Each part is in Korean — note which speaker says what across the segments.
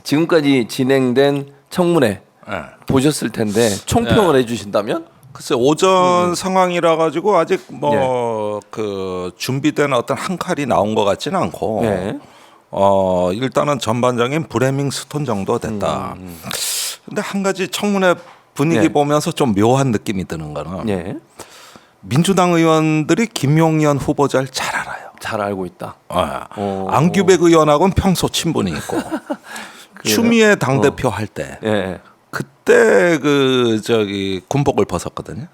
Speaker 1: 지금까지 진행된 청문회
Speaker 2: 네.
Speaker 1: 보셨을 텐데 총평을 해주신다면?
Speaker 2: 글쎄 오전 상황이라 가지고 아직 뭐 그 준비된 어떤 한 칼이 나온 것 같지는 않고
Speaker 1: 예.
Speaker 2: 일단은 전반적인 브레밍 스톤 정도 됐다. 근데 한 가지 청문회 분위기
Speaker 1: 예.
Speaker 2: 보면서 좀 묘한 느낌이 드는 거는
Speaker 1: 예.
Speaker 2: 민주당 의원들이 김용현 후보자를 잘 알아요.
Speaker 1: 잘 알고 있다.
Speaker 2: 안규백 의원하고는 평소 친분이 있고 추미애 당대표 할 때
Speaker 1: 예.
Speaker 2: 그때 그 저기 군복을 벗었거든요.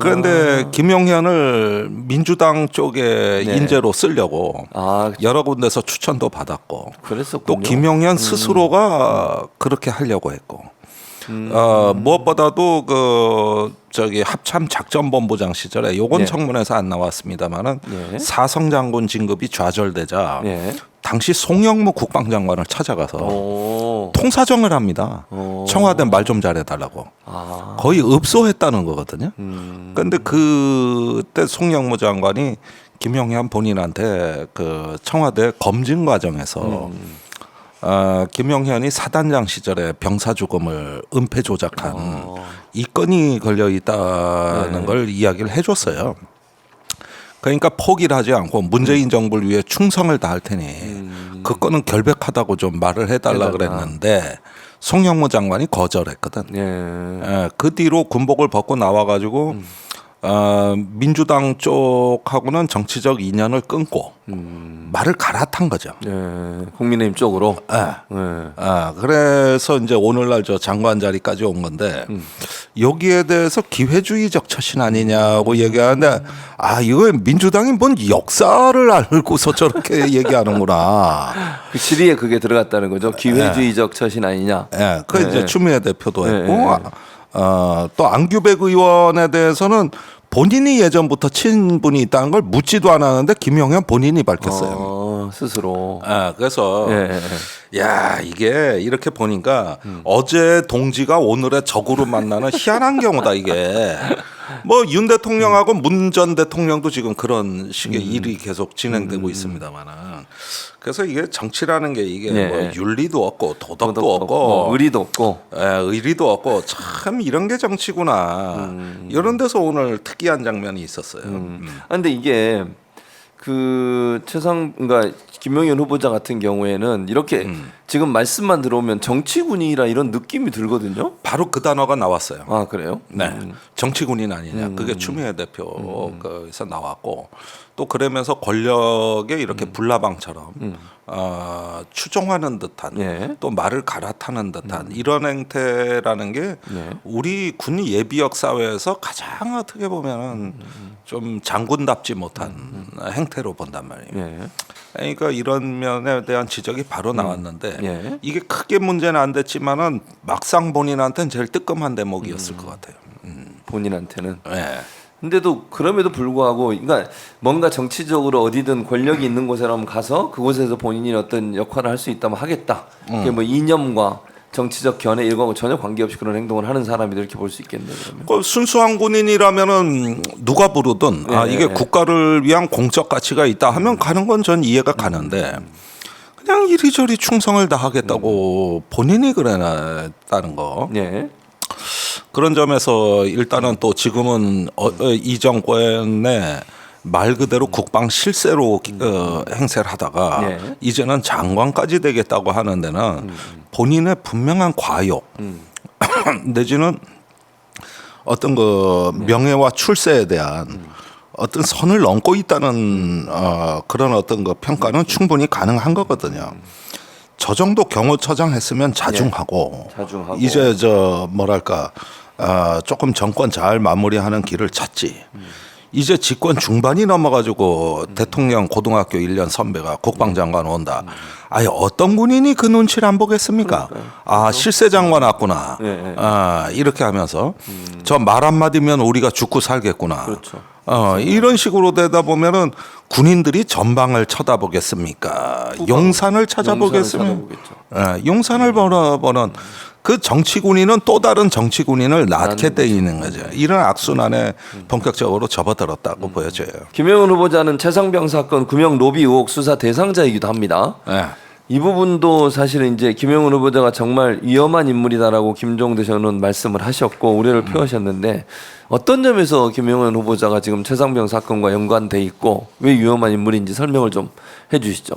Speaker 2: 그런데 김용현을 민주당 쪽에
Speaker 1: 네.
Speaker 2: 인재로 쓰려고
Speaker 1: 아,
Speaker 2: 여러 군데서 추천도 받았고
Speaker 1: 그랬었군요.
Speaker 2: 또 김용현 스스로가 그렇게 하려고 했고 무엇보다도 그 저기 합참 작전본부장 시절에 요건
Speaker 1: 네.
Speaker 2: 청문회에서 안 나왔습니다만은
Speaker 1: 네.
Speaker 2: 사성 장군 진급이 좌절되자
Speaker 1: 네.
Speaker 2: 당시 송영무 국방장관을 찾아가서
Speaker 1: 오.
Speaker 2: 통사정을 합니다. 청와대 말 좀 잘해달라고.
Speaker 1: 아.
Speaker 2: 거의 읍소했다는 거거든요. 그런데 그때 송영무 장관이 김용현 본인한테 그 청와대 검증 과정에서 김용현이 사단장 시절에 병사 죽음을 은폐 조작한 이 건이 걸려 있다는 걸 이야기를 해줬어요. 그러니까 포기를 하지 않고 문재인 정부를 위해 충성을 다할 테니 그 건은 결백하다고 좀 말을 해달라 그랬는데 송영무 장관이 거절했거든.
Speaker 1: 예.
Speaker 2: 그 뒤로 군복을 벗고 나와가지고 민주당 쪽하고는 정치적 인연을 끊고 말을 갈아탄 거죠.
Speaker 1: 예. 국민의힘 쪽으로.
Speaker 2: 그래서 이제 오늘날 저 장관 자리까지 온 건데 여기에 대해서 기회주의적 처신 아니냐고 얘기하는데 이거 민주당이 뭔 역사를 알고서 저렇게 얘기하는구나.
Speaker 1: 그 질의에 그게 들어갔다는 거죠. 기회주의적 처신 아니냐.
Speaker 2: 그 이제 추미애 대표도 했고 또 안규백 의원에 대해서는 본인이 예전부터 친분이 있다는 걸 묻지도 않았는데 김용현 본인이 밝혔어요.
Speaker 1: 스스로.
Speaker 2: 그래서 야 이게 이렇게 보니까 어제 동지가 오늘의 적으로 만나는 희한한 경우다 이게. 뭐 윤 대통령하고 문 전 대통령도 지금 그런 식의 일이 계속 진행되고 있습니다만은 그래서 이게 정치라는 게 이게 뭐 윤리도 없고 도덕도 없고
Speaker 1: 의리도 없고
Speaker 2: 의리도 없고 참 이런 게 정치구나 이런 데서 오늘 특이한 장면이 있었어요.
Speaker 1: 근데 이게 그 그러니까 김용현 후보자 같은 경우에는 이렇게 지금 말씀만 들어오면 정치군이라 이런 느낌이 들거든요.
Speaker 2: 바로 그 단어가 나왔어요.
Speaker 1: 아 그래요?
Speaker 2: 네, 정치군인 아니냐. 그게 추미애 대표에서 나왔고 또 그러면서 권력에 이렇게 불나방처럼 추종하는 듯한 또 말을 갈아타는 듯한 이런 행태라는 게 우리 군 예비역 사회에서 가장 어떻게 보면 좀 장군답지 못한 행태로 본단 말이에요. 그러니까 이런 면에 대한 지적이 바로 나왔는데 이게 크게 문제는 안 됐지만은 막상 본인한테는 제일 뜨끔한 대목이었을 것 같아요.
Speaker 1: 본인한테는. 근데도 그럼에도 불구하고 그러니까 뭔가 정치적으로 어디든 권력이 있는 곳에라면 가서 그곳에서 본인이 어떤 역할을 할 수 있다면 하겠다. 그게 뭐 이념과 정치적 견해 일과하고 전혀 관계없이 그런 행동을 하는 사람이다 이렇게 볼 수 있겠네요. 그러면.
Speaker 2: 순수한 군인이라면은 누가 부르든 이게 국가를 위한 공적 가치가 있다 하면 가는 건 전 이해가 가는데 그냥 이리저리 충성을 다하겠다고 본인이 그래놨다는 거. 그런 점에서 일단은 또 지금은 이 정권의 말 그대로 국방 실세로 행세를 하다가 이제는 장관까지 되겠다고 하는 데는 본인의 분명한 과욕 내지는 어떤 그 명예와 출세에 대한 어떤 선을 넘고 있다는 그런 어떤 그 평가는 충분히 가능한 거거든요. 저 정도 경호처장 했으면 자중하고 이제 저 뭐랄까 조금 정권 잘 마무리하는 길을 찾지. 이제 집권 중반이 넘어가지고 대통령 고등학교 1년 선배가 국방장관 온다. 아예 어떤 군인이 그 눈치를 안 보겠습니까? 실세장관 왔구나. 이렇게 하면서 저 말 한마디면 우리가 죽고 살겠구나. 이런 식으로 되다 보면은 군인들이 전방을 쳐다보겠습니까? 용산을 찾아보겠습니까? 용산을 바라보는 그 정치군인은 또 다른 정치군인을 낳게 돼 있는 거죠. 이런 악순환에 본격적으로 접어들었다고 보여져요.
Speaker 1: 김용현 후보자는 최상병 사건 금융 로비 의혹 수사 대상자이기도 합니다. 이 부분도 사실은 이제 김영훈 후보자가 정말 위험한 인물이다라고 김종대 전 의원 말씀을 하셨고 우려를 표하셨는데 어떤 점에서 김영훈 후보자가 지금 최상병 사건과 연관돼 있고 왜 위험한 인물인지 설명을 좀 해주시죠.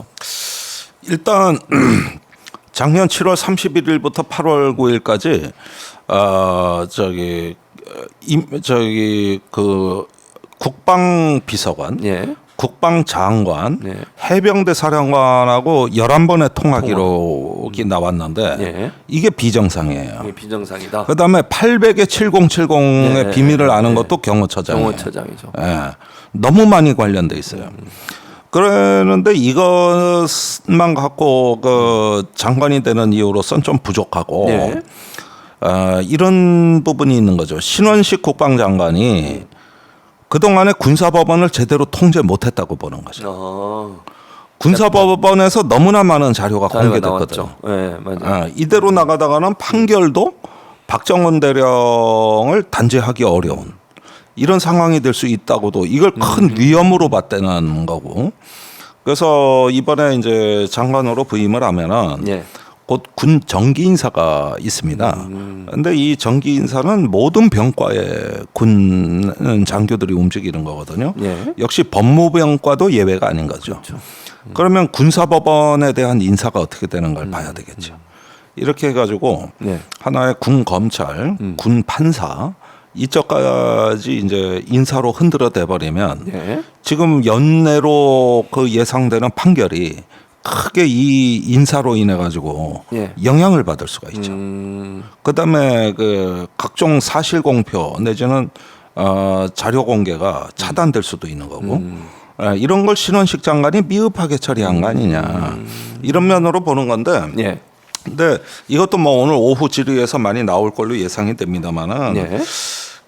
Speaker 2: 일단 작년 7월 31일부터 8월 9일까지 그 국방비서관,
Speaker 1: 예.
Speaker 2: 국방장관,
Speaker 1: 네.
Speaker 2: 해병대 사령관하고 11번의 통화 기록이 나왔는데
Speaker 1: 예.
Speaker 2: 이게 비정상이에요.
Speaker 1: 이게 비정상이다.
Speaker 2: 그다음에 800의 7070의
Speaker 1: 네,
Speaker 2: 비밀을 아는
Speaker 1: 네.
Speaker 2: 것도 경호처장이에요.
Speaker 1: 경호처장이죠.
Speaker 2: 예. 너무 많이 관련돼 있어요. 그러는데 이것만 갖고 그 장관이 되는 이유로선 좀 부족하고
Speaker 1: 네.
Speaker 2: 이런 부분이 있는 거죠. 신원식 국방장관이 그동안에 군사법원을 제대로 통제 못했다고 보는 거죠. 군사법원에서 너무나 많은 자료가 공개됐거든요.
Speaker 1: 네, 맞아요.
Speaker 2: 이대로 나가다가는 판결도 박정원 대령을 단죄하기 어려운 이런 상황이 될 수 있다고도 이걸 큰 위험으로 봤다는 거고. 그래서 이번에 이제 장관으로 부임을 하면은
Speaker 1: 예.
Speaker 2: 곧 군 정기 인사가 있습니다. 그런데 이 정기 인사는 모든 병과의 군 장교들이 움직이는 거거든요.
Speaker 1: 예.
Speaker 2: 역시 법무병과도 예외가 아닌 거죠.
Speaker 1: 그렇죠.
Speaker 2: 그러면 군사법원에 대한 인사가 어떻게 되는 걸 봐야 되겠죠. 이렇게 해가지고
Speaker 1: 네.
Speaker 2: 하나의 군 검찰, 군 판사 이쪽까지 이제 인사로 흔들어 대버리면
Speaker 1: 예.
Speaker 2: 지금 연내로 그 예상되는 판결이 크게 이 인사로 인해 가지고
Speaker 1: 예.
Speaker 2: 영향을 받을 수가 있죠. 그다음에 그 각종 사실 공표 내지는 자료 공개가 차단될 수도 있는 거고 이런 걸 신원식 장관이 미흡하게 처리한 거 아니냐 이런 면으로 보는 건데.
Speaker 1: 예.
Speaker 2: 근데 이것도 뭐 오늘 오후 질의에서 많이 나올 걸로 예상이 됩니다만은
Speaker 1: 예.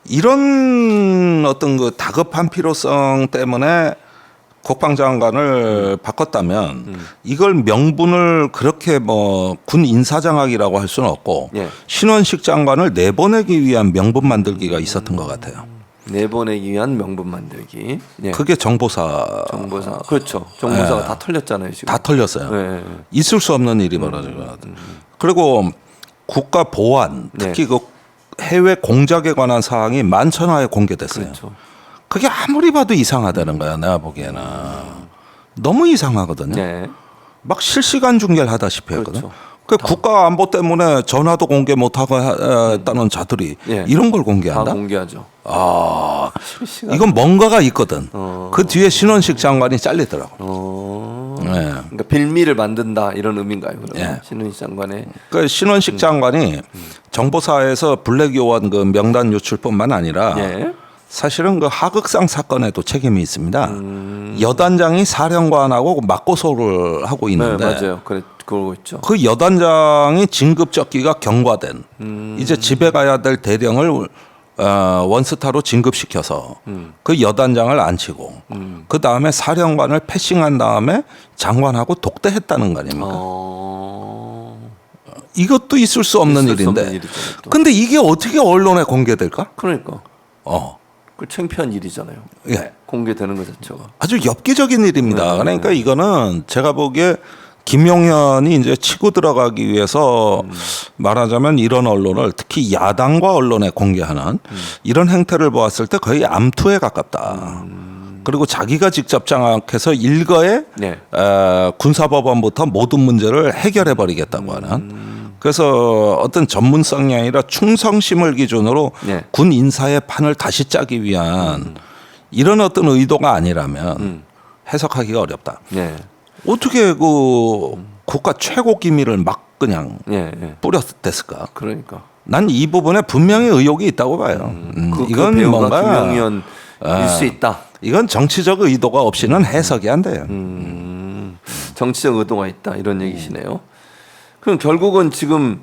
Speaker 2: 이런 어떤 그 다급한 필요성 때문에 국방장관을 바꿨다면 이걸 명분을 그렇게 뭐 군 인사장악이라고 할 수는 없고
Speaker 1: 예.
Speaker 2: 신원식 장관을 내보내기 위한 명분 만들기가 있었던 것 같아요.
Speaker 1: 내보내기 위한 명분 만들기. 예.
Speaker 2: 그게 정보사
Speaker 1: 정보사. 그렇죠. 정보사가 다 털렸잖아요, 지금.
Speaker 2: 다 털렸어요.
Speaker 1: 예.
Speaker 2: 있을 수 없는 일이 벌어지거든. 그리고 국가 보안 특히 그 해외 공작에 관한 사항이 만천하에 공개됐어요.
Speaker 1: 그렇죠.
Speaker 2: 그게 아무리 봐도 이상하다는 거야. 내가 보기에는 너무 이상하거든요.
Speaker 1: 네.
Speaker 2: 막 실시간 중계를 하다시피 했거든.
Speaker 1: 그렇죠.
Speaker 2: 그 국가 안보 때문에 전화도 공개 못하고 했다는 자들이
Speaker 1: 예.
Speaker 2: 이런 걸
Speaker 1: 다
Speaker 2: 공개한다.
Speaker 1: 공개하죠.
Speaker 2: 이건 뭔가가 있거든. 그 뒤에 신원식 장관이 잘리더라고. 네.
Speaker 1: 그러니까 빌미를 만든다 이런 의미인가요? 그러면
Speaker 2: 예.
Speaker 1: 신은희 장관의
Speaker 2: 그 신원식 장관이 정보사에서 블랙 요원 그 명단 유출뿐만 아니라
Speaker 1: 예.
Speaker 2: 사실은 그 하극상 사건에도 책임이 있습니다. 여단장이 사령관하고 맞고소를 하고
Speaker 1: 네,
Speaker 2: 있는데
Speaker 1: 맞아요. 그러고 있죠.
Speaker 2: 그 여단장이 진급 적기가 경과된 이제 집에 가야 될 대령을 원스타로 진급시켜서 그 여단장을 앉히고 그 다음에 사령관을 패싱한 다음에 장관하고 독대했다는 거 아닙니까? 이것도 있을 수 없는
Speaker 1: 있을 수
Speaker 2: 일인데.
Speaker 1: 없는 일이죠, 또.
Speaker 2: 근데 이게 어떻게 언론에 공개될까?
Speaker 1: 그러니까 그 창피한 일이잖아요.
Speaker 2: 예.
Speaker 1: 공개되는 것 자체가.
Speaker 2: 아주 엽기적인 일입니다. 그러니까 이거는 제가 보기에 김용현이 이제 치고 들어가기 위해서 말하자면 이런 언론을 특히 야당과 언론에 공개하는 이런 행태를 보았을 때 거의 암투에 가깝다. 그리고 자기가 직접 장악해서 일거에
Speaker 1: 네.
Speaker 2: 군사법원부터 모든 문제를 해결해 버리겠다고 하는. 그래서 어떤 전문성이 아니라 충성심을 기준으로
Speaker 1: 네.
Speaker 2: 군 인사의 판을 다시 짜기 위한 이런 어떤 의도가 아니라면 해석하기가 어렵다.
Speaker 1: 네.
Speaker 2: 어떻게 그 국가 최고 기밀을 막 그냥
Speaker 1: 예, 예.
Speaker 2: 뿌렸댔을까?
Speaker 1: 그러니까.
Speaker 2: 난 이 부분에 분명히 의혹이 있다고 봐요.
Speaker 1: 이건 배우가 김용현일 수 있다.
Speaker 2: 이건 정치적 의도가 없이는 해석이 안 돼요.
Speaker 1: 정치적 의도가 있다 이런 얘기시네요. 그럼 결국은 지금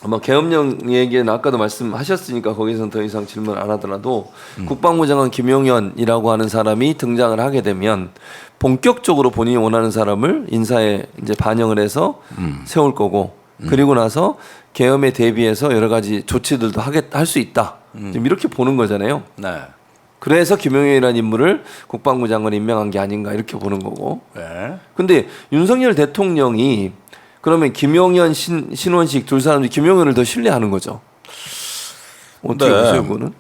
Speaker 1: 뭐 계엄령 얘기는 아까도 말씀하셨으니까 거기서는 더 이상 질문 안 하더라도 국방부 장관 김용현이라고 하는 사람이 등장을 하게 되면 본격적으로 본인이 원하는 사람을 인사에 이제 반영을 해서 세울 거고 그리고 나서 계엄에 대비해서 여러 가지 조치들도 할 수 있다. 지금 이렇게 보는 거잖아요.
Speaker 2: 네.
Speaker 1: 그래서 김용현이라는 인물을 국방부 장관에 임명한 게 아닌가 이렇게 보는 거고.
Speaker 2: 네.
Speaker 1: 근데 윤석열 대통령이 그러면 김용현, 신원식 둘 사람들이 김용현을 더 신뢰하는 거죠. 어떻게
Speaker 2: 네.
Speaker 1: 보세요, 그거는?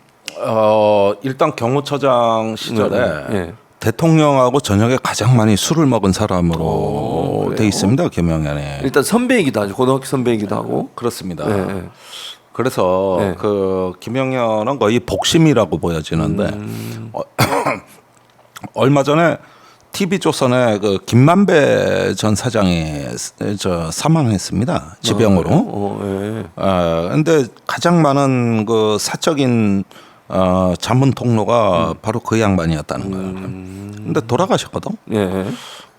Speaker 2: 일단 경호처장 시절에
Speaker 1: 네.
Speaker 2: 대통령하고 저녁에 가장 많이 술을 먹은 사람으로
Speaker 1: 그래요?
Speaker 2: 돼 있습니다. 김용현이.
Speaker 1: 일단 선배이기도 하죠. 고등학교 선배이기도 하고.
Speaker 2: 그렇습니다.
Speaker 1: 네, 네.
Speaker 2: 그래서
Speaker 1: 네.
Speaker 2: 그 김용현은 거의 복심이라고 보여지는데 얼마 전에 TV조선에 그 김만배 전 사장이 사망했습니다. 지병으로.
Speaker 1: 네.
Speaker 2: 근데 가장 많은 그 사적인 자문 통로가 바로 그 양반이었다는 거예요. 근데 돌아가셨거든.
Speaker 1: 네.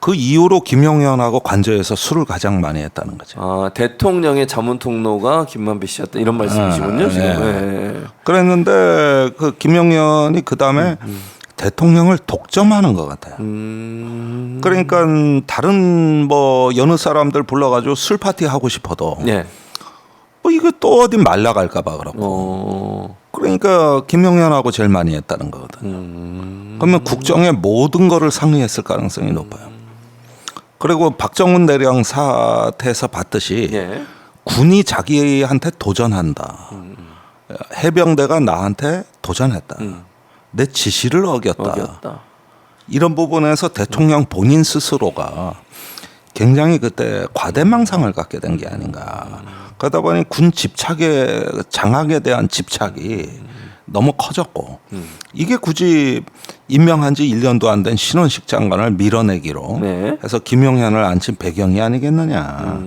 Speaker 2: 그 이후로 김용현하고 관저에서 술을 가장 많이 했다는 거죠.
Speaker 1: 아, 대통령의 자문 통로가 김만배 씨였다 이런 말씀이시군요. 지금. 네.
Speaker 2: 그랬는데 그 김용현이 그 다음에 대통령을 독점하는 것 같아요. 그러니까 다른 뭐 여느 사람들 불러가지고 술 파티 하고 싶어도
Speaker 1: 네.
Speaker 2: 뭐 이거 또 어디 말라갈까봐 그렇고. 그러니까 김용현하고 제일 많이 했다는 거거든. 그러면 국정의 모든 거를 상의했을 가능성이 높아요. 그리고 박정훈 대령 사태에서 봤듯이
Speaker 1: 예.
Speaker 2: 군이 자기한테 도전한다. 해병대가 나한테 도전했다. 내 지시를 어겼다. 이런 부분에서 대통령 본인 스스로가 굉장히 그때 과대망상을 갖게 된 게 아닌가. 그러다 보니 군 집착에 장악에 대한 집착이 너무 커졌고 이게 굳이 임명한 지 1년도 안 된 신원식 장관을 밀어내기로
Speaker 1: 네.
Speaker 2: 해서 김용현을 앉힌 배경이 아니겠느냐.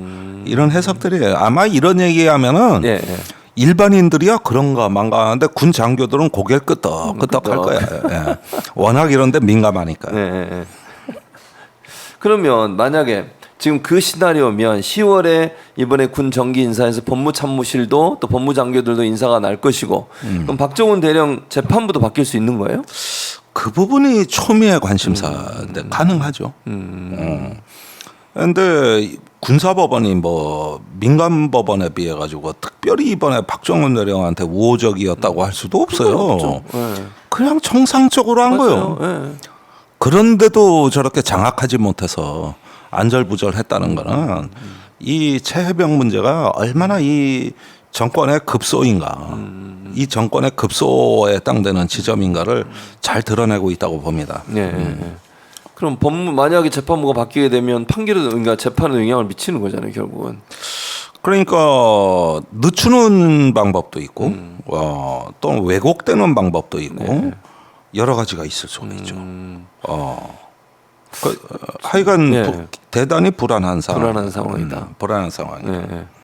Speaker 2: 이런 해석들이에요. 아마 이런 얘기하면은
Speaker 1: 네.
Speaker 2: 일반인들이야 그런가 망가 하는데 군 장교들은 고개를 끄덕끄덕 할 거야. 예. 워낙 이런 데 민감하니까.
Speaker 1: 네. 그러면 만약에 지금 그 시나리오면 10월에 이번에 군 정기 인사에서 법무참모실도 또 법무장교들도 인사가 날 것이고 그럼 박정훈 대령 재판부도 바뀔 수 있는 거예요?
Speaker 2: 그 부분이 초미의 관심사인데 가능하죠. 그런데 군사법원이 뭐 민간법원에 비해 가지고 특별히 이번에 박정훈 대령한테 우호적이었다고 할 수도 없어요.
Speaker 1: 네.
Speaker 2: 그냥 정상적으로 한 거예요.
Speaker 1: 네.
Speaker 2: 그런데도 저렇게 장악하지 못해서 안절부절했다는 거는 이 최해병 문제가 얼마나 이 정권의 급소인가, 이 정권의 급소에 해당되는 지점인가를 잘 드러내고 있다고 봅니다.
Speaker 1: 네. 그럼 만약에 재판부가 바뀌게 되면 판결에도 그러니까 재판에 영향을 미치는 거잖아요, 결국은.
Speaker 2: 그러니까 늦추는 방법도 있고, 또 왜곡되는 방법도 있고, 여러 가지가 있을 수가 있죠. 하여간
Speaker 1: 네.
Speaker 2: 대단히 불안한 상황.
Speaker 1: 불안한 상황이다.
Speaker 2: 불안한 상황이다.
Speaker 1: 네.